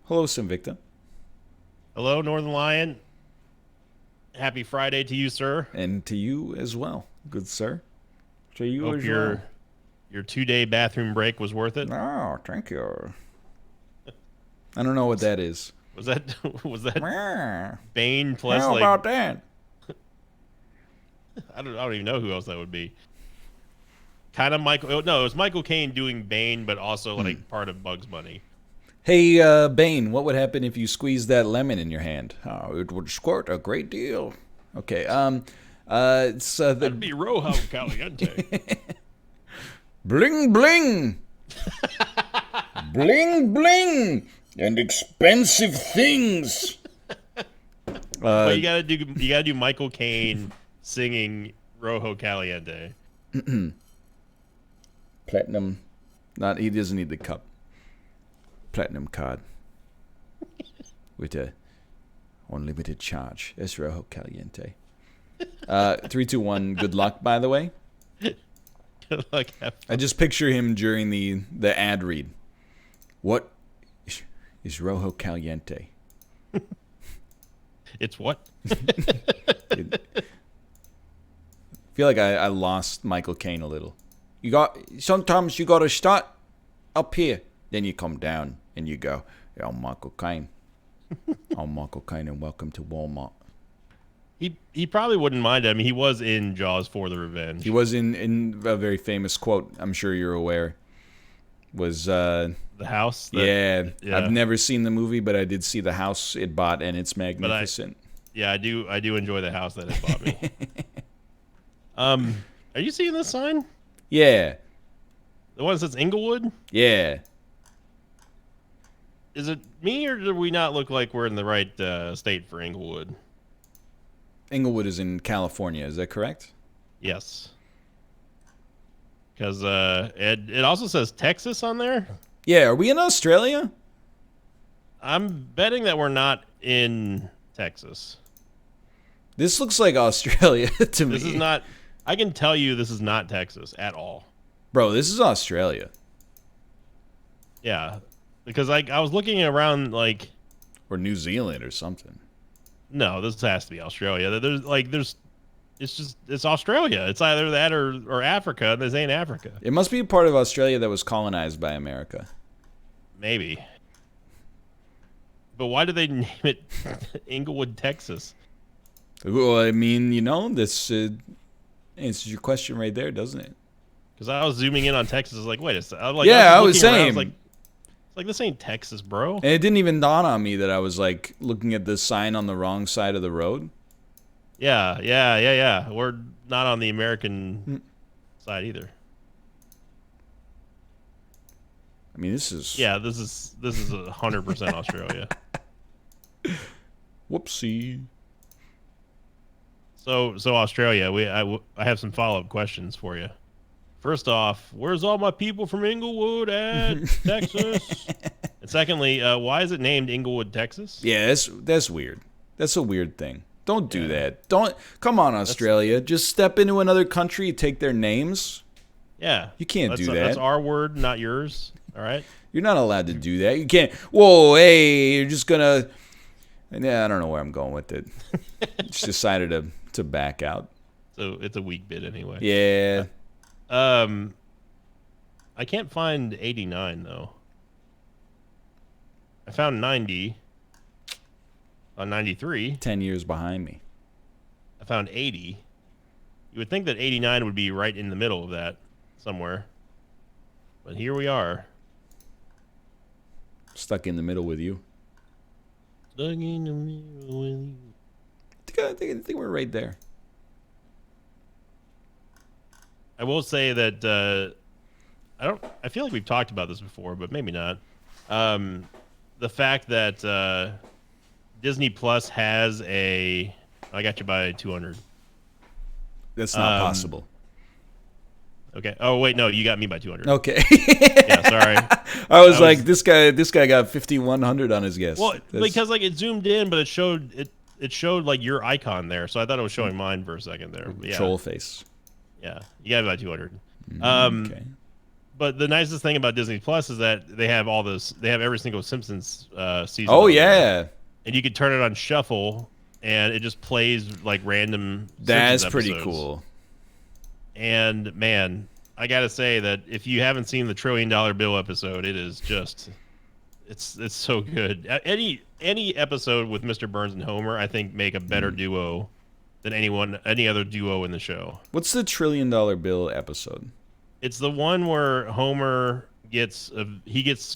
Hello, Simvicta. Hello, Northern Lion. Happy Friday to you, sir. And to you as well, good sir. To you Hope as well. your 2 day bathroom break was worth it. Oh, thank you. I don't know what that is. Was that was that Meh. Bane plus How like about that? I don't even know who else that would be. Kind of Michael. Oh, no, it was Michael Caine doing Bane, but also like part of Bugs Bunny. Hey, Bane, what would happen if you squeezed that lemon in your hand? Oh, it would squirt a great deal. Okay, it's That'd the be Rojo Caliente. bling bling, bling bling, and expensive things. But you gotta do Michael Caine singing Rojo Caliente. Platinum, not he doesn't need the cup. Platinum card with a unlimited charge. Es Rojo Caliente. 3, 2, 1. Good luck, by the way. Like, I just picture him during the ad read. What is Rojo Caliente? it's what? I feel like I lost Michael Caine a little. Sometimes you gotta start up here, then you come down and you go, "Yeah, I'm Michael Caine. I'm Michael Caine, and welcome to Walmart." He probably wouldn't mind it. I mean, he was in Jaws for the Revenge. He was in a very famous quote. I'm sure you're aware. Was The house. yeah. Yeah. I've never seen the movie, but I did see the house it bought, and it's magnificent. Yeah, I do enjoy the house that it bought me. Are you seeing this sign? Yeah, The one that says Inglewood? yeah. Is it me, or do we not look like we're in the right state for Inglewood? Inglewood is in California. Is that correct? Yes. Because it also says Texas on there. Yeah. Are we in Australia? I'm betting that we're not in Texas. This looks like Australia to me. This is not. I can tell you this is not Texas at all. Bro, this is Australia. Yeah. Because I was looking around like, Or New Zealand or something. no, this has to be Australia. It's Australia. It's either that or Africa. This ain't Africa. It must be a part of Australia that was colonized by America. Maybe. But why do they name it Inglewood, Texas? Well, I mean, this answers your question right there, doesn't it? Because I was zooming in on Texas. I was like, wait a second. Yeah, I was looking around, saying. it's like this ain't Texas, bro. And it didn't even dawn on me that I was like looking at this sign on the wrong side of the road. Yeah. We're not on the American side either. I mean, this is Yeah, this is 100% Australia. whoopsie. So Australia, I have some follow-up questions for you. First off, where's all my people from Inglewood at, Texas? And secondly, why is it named Inglewood, Texas? Yeah, that's weird. That's a weird thing. Don't do that. Don't come on, Australia. Just step into another country, take their names. Yeah. You can't do that. That's our word, not yours. All right? You're not allowed to do that. You can't. Whoa, hey, you're just gonna. Yeah, I don't know where I'm going with it. Just decided to back out. So it's a weak bit anyway. Yeah. I can't find 89 though. I found 90 on 93. 10 years behind me. I found 80. You would think that 89 would be right in the middle of that somewhere. But here we are. Stuck in the middle with you. Stuck in the middle with you. I think we're right there. I will say that I feel like we've talked about this before, but maybe not. The fact that Disney Plus has I got you by 200. That's not possible. Okay. Oh wait, no, you got me by 200. Okay. Yeah, sorry. I was like, this guy got 5,100 on his guess. Well, because like it zoomed in, but it showed like your icon there, so I thought it was showing mine for a second there. But yeah. Troll face. Yeah, you got me by 200. Okay. But the nicest thing about Disney Plus is that they have all this. They have every single Simpsons season. Oh on there. yeah, And you can turn it on shuffle, and it just plays like random. that's Simpsons pretty episodes. cool. And man, I gotta say that if you haven't seen the $1 trillion bill episode, it is just, it's so good. Any episode with Mr. Burns and Homer, I think, make a better duo than any other duo in the show. What's the $1 trillion bill episode? It's the one where Homer gets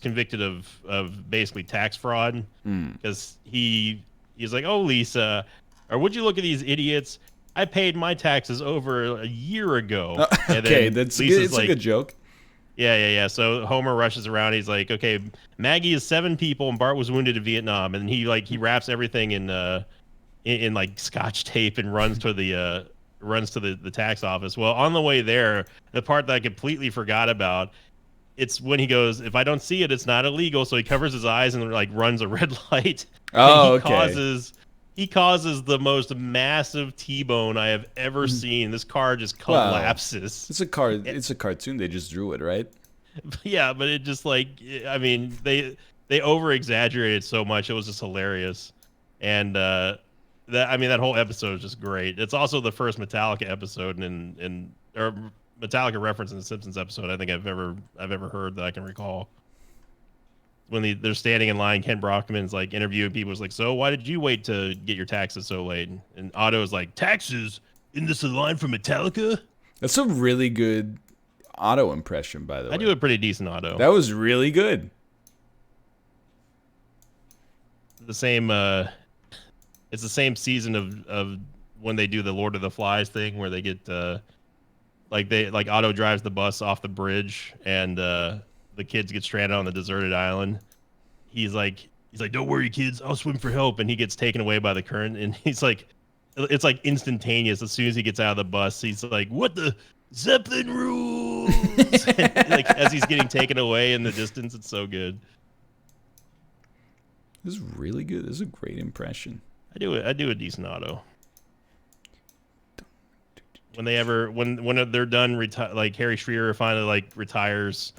convicted of basically tax fraud because he's like, oh Lisa, or would you look at these idiots? I paid my taxes over a year ago. Okay, that's good. It's like, a good joke. Yeah. So Homer rushes around. He's like, okay, Maggie is 7 people, and Bart was wounded in Vietnam, and he wraps everything in like Scotch tape and runs to the tax office. Well, on the way there, the part that I completely forgot about, it's when he goes, if I don't see it, it's not illegal. So he covers his eyes and like runs a red light. Oh, and okay. He causes the most massive T-bone I have ever seen. This car just collapses. Well, it's a cartoon. They just drew it, right? Yeah, but it just like, I mean, they over exaggerated so much. It was just hilarious. And that whole episode is just great. It's also the first Metallica episode or Metallica reference in the Simpsons episode I think I've ever heard that I can recall. When they're standing in line, Ken Brockman's like interviewing people. It's like, so why did you wait to get your taxes so late? And Otto's like, taxes? Isn't this a line from Metallica? That's a really good Otto impression, by the way. I do a pretty decent Otto. That was really good. The same. It's the same season of when they do the Lord of the Flies thing, where they get like Otto drives the bus off the bridge, and the kids get stranded on the deserted island. He's like, don't worry, kids, I'll swim for help. And he gets taken away by the current, and he's like, it's like instantaneous. As soon as he gets out of the bus, he's like, what the Zeppelin rules? Like as he's getting taken away in the distance, it's so good. This is really good. This is a great impression. I do a decent Otto. When they're done, like Harry Shearer finally like retires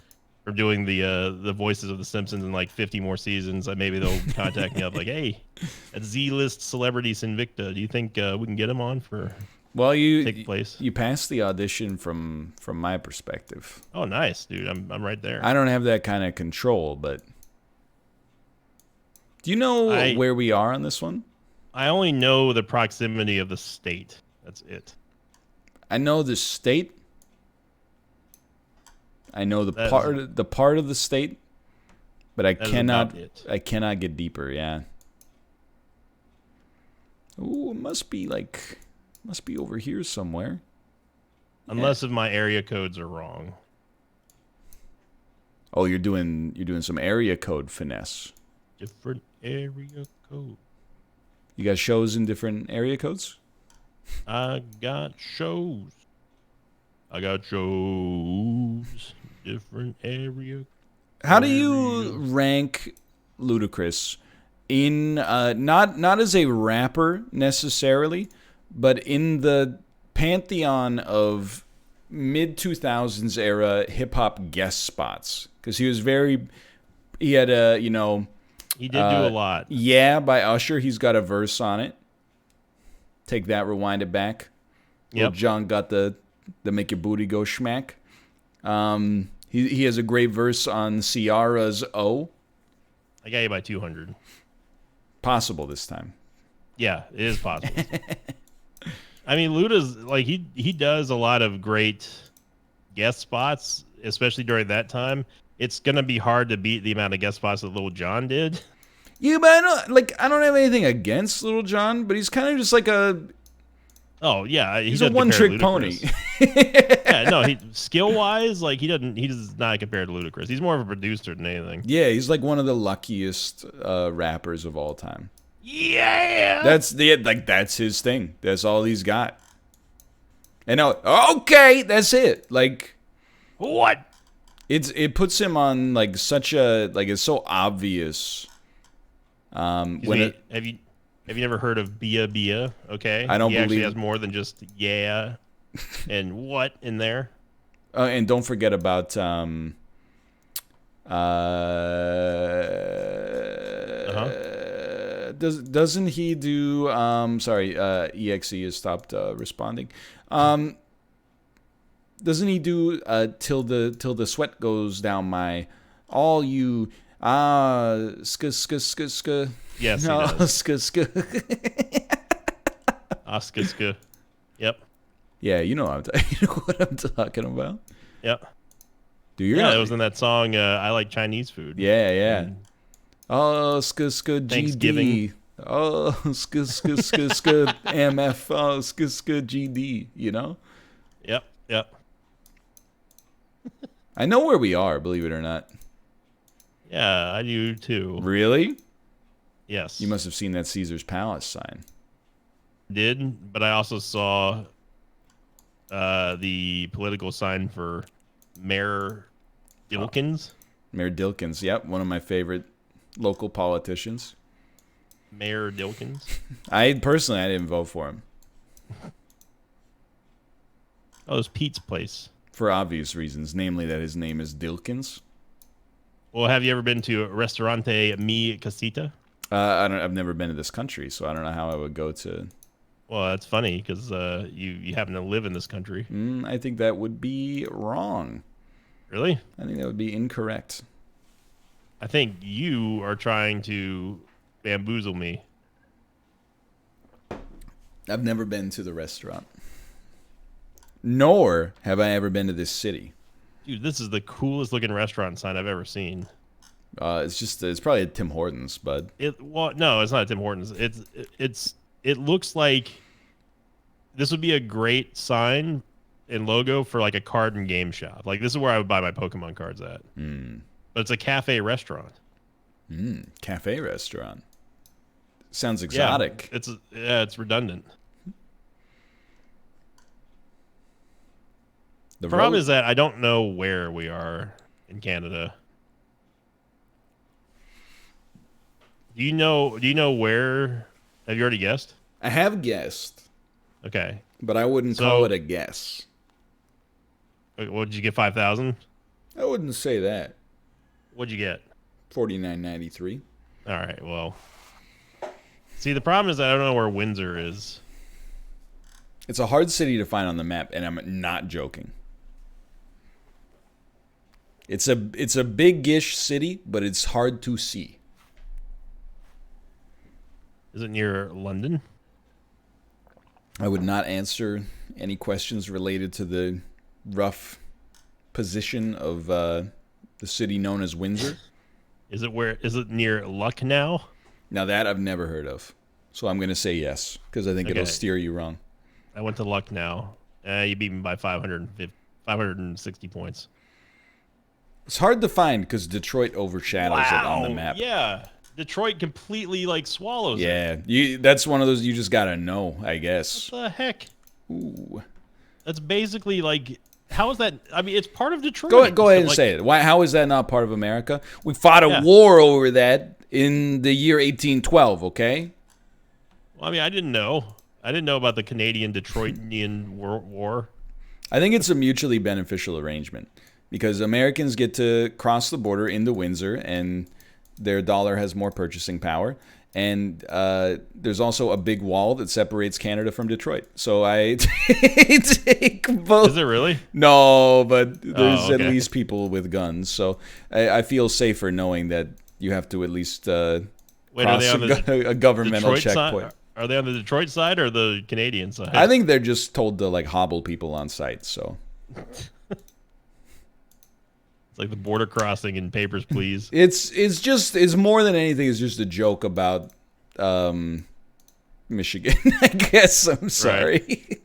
from doing the voices of the Simpsons in like 50 more seasons, maybe they'll contact me up like, hey, at Z-list celebrity Invicta, do you think we can get him on for? Well, take place? You passed the audition from my perspective. Oh, nice, dude. I'm right there. I don't have that kind of control, but do you know where we are on this one? I only know the proximity of the state. That's it. I know the state. I know the part of the state, but I cannot get deeper. Yeah. Ooh, it must be over here somewhere. Unless if my area codes are wrong. Oh, you're doing some area code finesse. Different area code. You got shows in different area codes? I got shows. Different area. How do you rank Ludacris in not as a rapper necessarily, but in the pantheon of mid 2000s era hip hop guest spots? Because he had a he did do a lot. Yeah, by Usher, he's got a verse on it. Take that, rewind it back. Yep. John got the make your booty go schmack. He has a great verse on Ciara's O. I got you by 200. Possible this time. Yeah, it is possible. I mean, Luda's like he does a lot of great guest spots, especially during that time. It's gonna be hard to beat the amount of guest spots that Lil Jon did. Yeah, but I don't have anything against Lil Jon, but he's kind of just like a. Oh yeah, he's a one-trick pony. Yeah, no, skill-wise, like he does not compare to Ludacris. He's more of a producer than anything. Yeah, he's like one of the luckiest rappers of all time. Yeah, that's his thing. That's all he's got. And okay, that's it. Like what? It puts him on like such a it's so obvious. Have you never heard of Bia Bia? Okay, I don't he believe actually has more than just yeah and what in there. And don't forget about doesn't he do sorry, EXE has stopped responding. Doesn't he do till the sweat goes down my all you sk. Yes, no, he does. sk. Sk. Yep. Yeah, you know what I'm talking about. Yep. Do you? Yeah, it was in that song. I like Chinese food. Yeah. And Oh, GD. Thanksgiving. Oh, MF. Oh, GD. You know. Yep. I know where we are. Believe it or not. Yeah, I do too. Really? Yes. You must have seen that Caesar's Palace sign. Did, but I also saw the political sign for Mayor Dilkins. Mayor Dilkins. Yep, one of my favorite local politicians. Mayor Dilkins. I didn't vote for him. Oh, it was Pete's place. For obvious reasons, namely that his name is Dilkins. Well, have you ever been to Restaurante Mi Casita? I've never been to this country, so I don't know how I would go to. Well, that's funny because you happen to live in this country. I think that would be wrong. Really? I think that would be incorrect. I think you are trying to bamboozle me. I've never been to the restaurant. Nor have I ever been to this city. Dude, this is the coolest looking restaurant sign I've ever seen. It's probably a Tim Hortons, bud. No, it's not a Tim Hortons. It looks like this would be a great sign and logo for like a card and game shop. Like this is where I would buy my Pokemon cards at. But it's a cafe restaurant. Cafe restaurant. Sounds exotic. Yeah, it's redundant. The problem is that I don't know where we are in Canada. Do you know where? Have you already guessed? I have guessed. Okay. But I wouldn't call it a guess. What did you get? 5,000? I wouldn't say that. What'd you get? $49.93. All right. Well, see, the problem is that I don't know where Windsor is. It's a hard city to find on the map, and I'm not joking. It's a big-ish city, but it's hard to see. Is it near London? I would not answer any questions related to the rough position of the city known as Windsor. Is it near Lucknow? Now that I've never heard of. So I'm going to say yes, because I think it'll steer you wrong. I went to Lucknow. You beat me by 560 points. It's hard to find because Detroit overshadows it on the map. Yeah. Detroit completely swallows it. Yeah, that's one of those you just gotta know, I guess. What the heck? Ooh. That's basically how is that? I mean, it's part of Detroit. Go ahead and say it. How is that not part of America? We fought a war over that in the year 1812, okay? Well, I mean, I didn't know. I didn't know about the Canadian-Detroitian war. I think it's a mutually beneficial arrangement because Americans get to cross the border into Windsor and their dollar has more purchasing power. And there's also a big wall that separates Canada from Detroit. So I take both. Is it really? No, but there's at least people with guns. So I feel safer knowing that you have to at least cross a governmental checkpoint. Are they on the Detroit side or the Canadian side? I think they're just told to hobble people on site. So it's like the border crossing in Papers, Please. It's more than anything. It's just a joke about Michigan. I guess. I'm sorry. Right.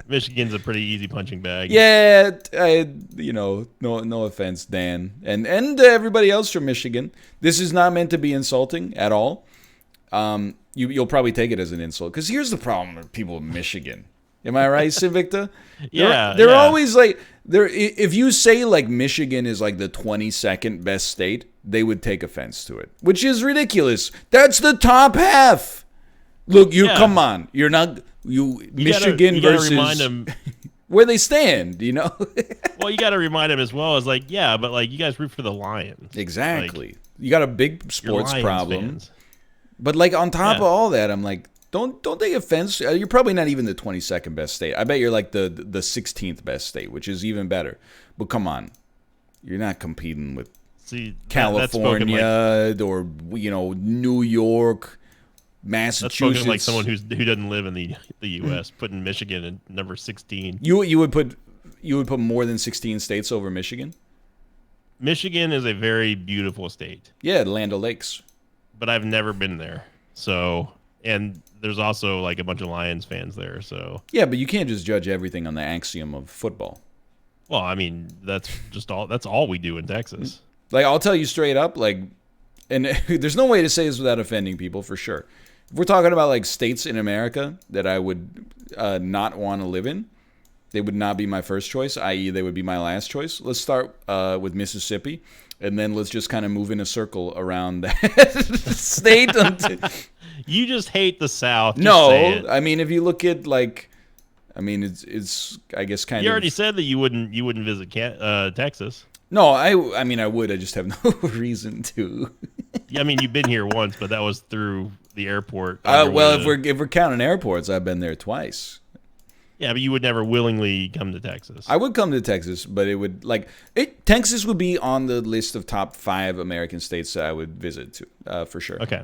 Michigan's a pretty easy punching bag. Yeah, no offense, Dan, and everybody else from Michigan. This is not meant to be insulting at all. You'll probably take it as an insult because here's the problem with people in Michigan. Am I right, Civicta? They're always if you say Michigan is the 22nd best state, they would take offense to it, which is ridiculous. That's the top half. Look, come on. You're not Michigan you gotta versus remind them where they stand, you know? Well, you got to remind him as well as like, yeah, but like you guys root for the Lions. Exactly. Like, You got a big you're sports Lions problem. fans. But like on top Yeah. of all that, I'm like, don't take offense. You're probably not even the 22nd best state. I bet you're like the 16th best state, which is even better. But come on, you're not competing with See, California or New York, that's Massachusetts. spoken like someone who doesn't live in the U.S. Putting Michigan at number 16. You would put more than 16 states over Michigan? Michigan is a very beautiful state. Yeah, the Land O'Lakes. But I've never been there. So, and there's also like a bunch of Lions fans there. So, yeah, but you can't just judge everything on the axiom of football. well, I mean, that's all we do in Texas. Like, I'll tell you straight up, like, and there's no way to say this without offending people, for sure. If we're talking about like states in America that I would not want to live in, they would not be my first choice, i.e. they would be my last choice. Let's start with Mississippi, and then let's just kind of move in a circle around that state. You just hate the South. No, I mean, if you look at like, I mean, it's I guess kind of. You already said that you wouldn't visit Texas. No, I mean, I would. I just have no reason to. Yeah, I mean, you've been here once, but that was through the airport. Well, if we're counting airports, I've been there twice. Yeah, but you would never willingly come to Texas. I would come to Texas, but it would Texas would be on the list of top 5 American states that I would visit to for sure. Okay.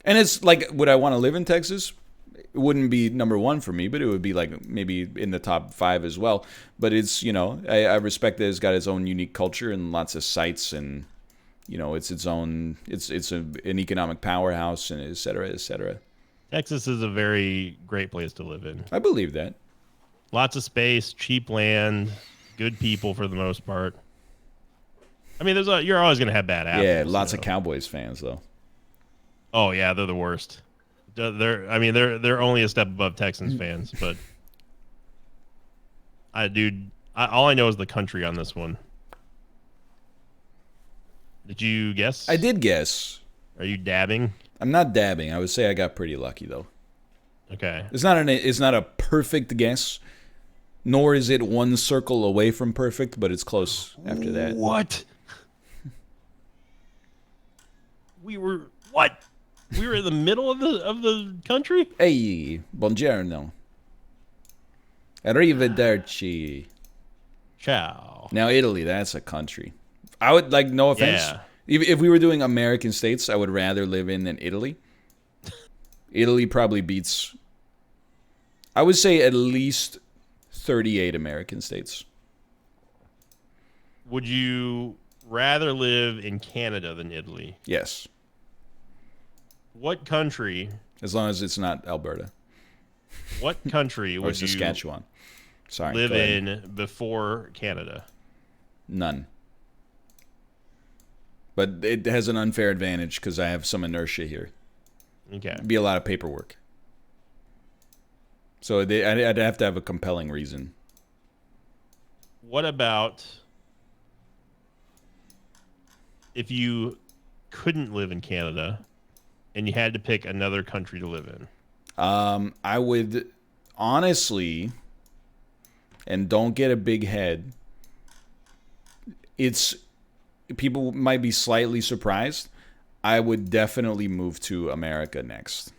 And it's like, would I want to live in Texas? It wouldn't be number 1 for me, but it would be like maybe in the top 5 as well. But it's I respect that it's got its own unique culture and lots of sites, and it's its own an economic powerhouse, and et cetera, et cetera. Texas is a very great place to live in. I believe that. Lots of space, cheap land, good people for the most part. I mean, you're always going to have bad apples. Yeah, lots of Cowboys fans though. Oh yeah, they're the worst. They're only a step above Texans fans, but all I know is the country on this one. Did you guess? I did guess. Are you dabbing? I'm not dabbing. I would say I got pretty lucky though. Okay. It's not a perfect guess, nor is it one circle away from perfect, but it's close after that. What? We were in the middle of the country? Hey, buongiorno. Arrivederci. Ciao. Now Italy, that's a country. I would like, no offense. Yeah. If we were doing American states, I would rather live in than Italy. Italy probably beats, I would say, at least 38 American states. Would you rather live in Canada than Italy? Yes. What country? As long as it's not Alberta. What country Or would Saskatchewan. Sorry. you live go ahead. in before Canada? None. But it has an unfair advantage because I have some inertia here. Okay. It'd be a lot of paperwork. So I'd have to have a compelling reason. What about if you couldn't live in Canada and you had to pick another country to live in? I would honestly, and don't get a big head, people might be slightly surprised. I would definitely move to America next.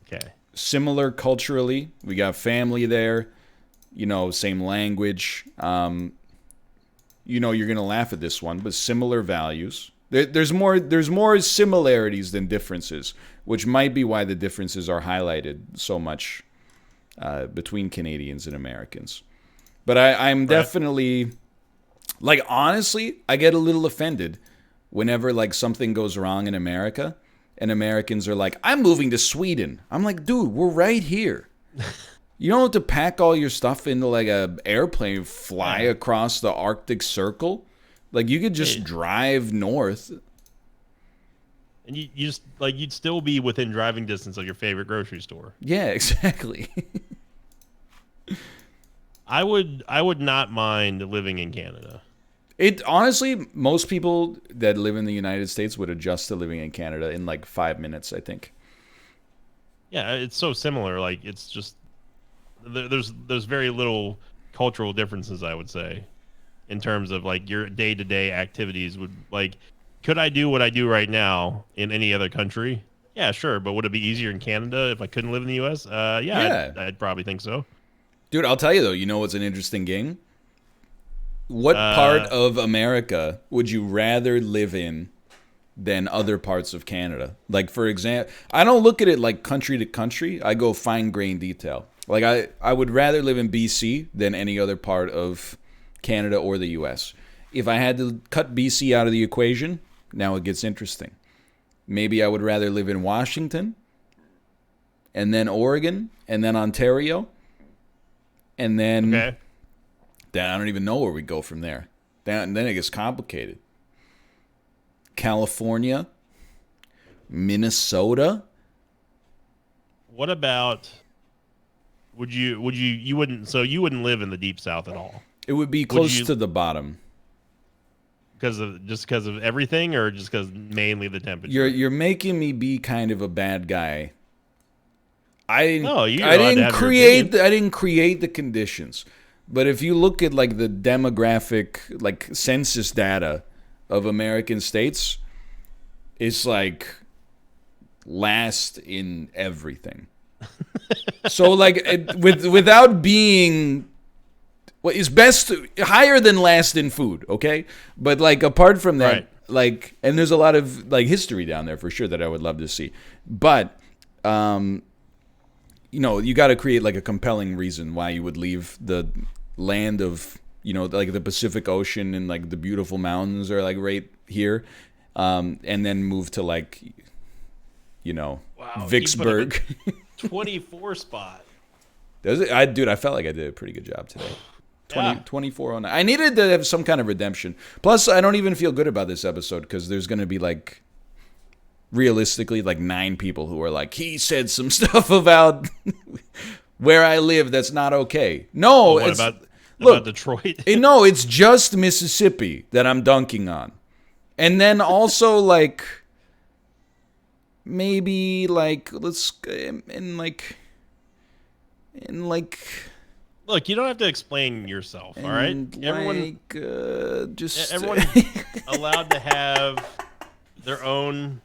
Okay. Similar culturally. We got family there. Same language. You're going to laugh at this one, but similar values. There's more similarities than differences, which might be why the differences are highlighted so much between Canadians and Americans. But I'm definitely... Like, honestly, I get a little offended whenever, like, something goes wrong in America and Americans are like, I'm moving to Sweden. I'm like, dude, we're right here. You don't have to pack all your stuff into, like, a airplane, fly across the Arctic Circle. Like, you could just drive north. And you just, like, you'd still be within driving distance of your favorite grocery store. Yeah, exactly. I would not mind living in Canada. Honestly, most people that live in the United States would adjust to living in Canada in like 5 minutes, I think. Yeah, it's so similar. Like, it's just there's very little cultural differences, I would say, in terms of like your day-to-day activities. Would like, could I do what I do right now in any other country? Yeah, sure. But would it be easier in Canada if I couldn't live in the U.S.? Yeah. I'd probably think so. Dude, I'll tell you though, you know what's an interesting game? What part of America would you rather live in than other parts of Canada? Like, for example, I don't look at it like country to country. I go fine-grained detail. Like, I would rather live in BC than any other part of Canada or the U.S. If I had to cut BC out of the equation, now it gets interesting. Maybe I would rather live in Washington, and then Oregon, and then Ontario, and then... Okay. Then I don't even know where we go from there. Then it gets complicated. California, Minnesota. What about? You wouldn't live in the deep south at all? It would be close to the bottom. Because of everything, or just because mainly the temperature? You're making me be kind of a bad guy. I didn't create the conditions. But if you look at like the demographic, like census data of American states, it's like last in everything. So like without being what is best, higher than last in food, okay? But like apart from that, right. Like, and there's a lot of like history down there for sure that I would love to see. But you know, you got to create like a compelling reason why you would leave the land of, you know, like the Pacific Ocean and like the beautiful mountains are like right here, and then move to like, you know, Vicksburg. 24 spot. Dude, I felt like I did a pretty good job today. 2409. I needed to have some kind of redemption. Plus, I don't even feel good about this episode because there's going to be like, realistically, like 9 people who are like, he said some stuff about where I live that's not okay. No, what about Detroit? No, it's just Mississippi that I'm dunking on. And then also like maybe like let's in like look, you don't have to explain yourself, all right? Everyone's allowed to have their own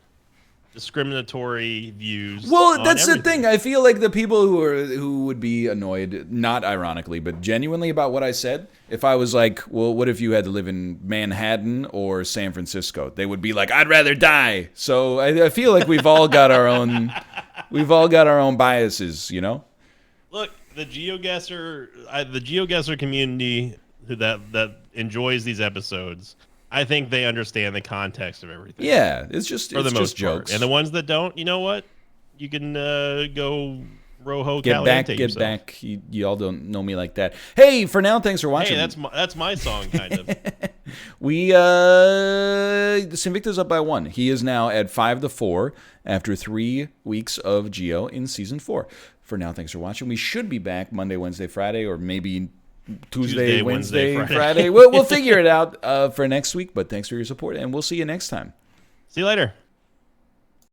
discriminatory views. Well, that's the thing. I feel like the people who would be annoyed, not ironically, but genuinely about what I said, if I was like, well, what if you had to live in Manhattan or San Francisco? They would be like, I'd rather die. So I feel like we've all got our own biases, you know? Look, the GeoGuessr community that enjoys these episodes, I think they understand the context of everything. Yeah, it's just jokes. And the ones that don't, you know what? You can go rojo get caliente back. You all don't know me like that. Hey, for now, thanks for watching. Hey, that's my song, kind of. Sinvicta's up by 1. He is now at 5-4 after 3 weeks of Geo in season 4. For now, thanks for watching. We should be back Monday, Wednesday, Friday, or maybe Tuesday, Wednesday, Friday. We'll figure it out for next week, but thanks for your support, and we'll see you next time. See you later.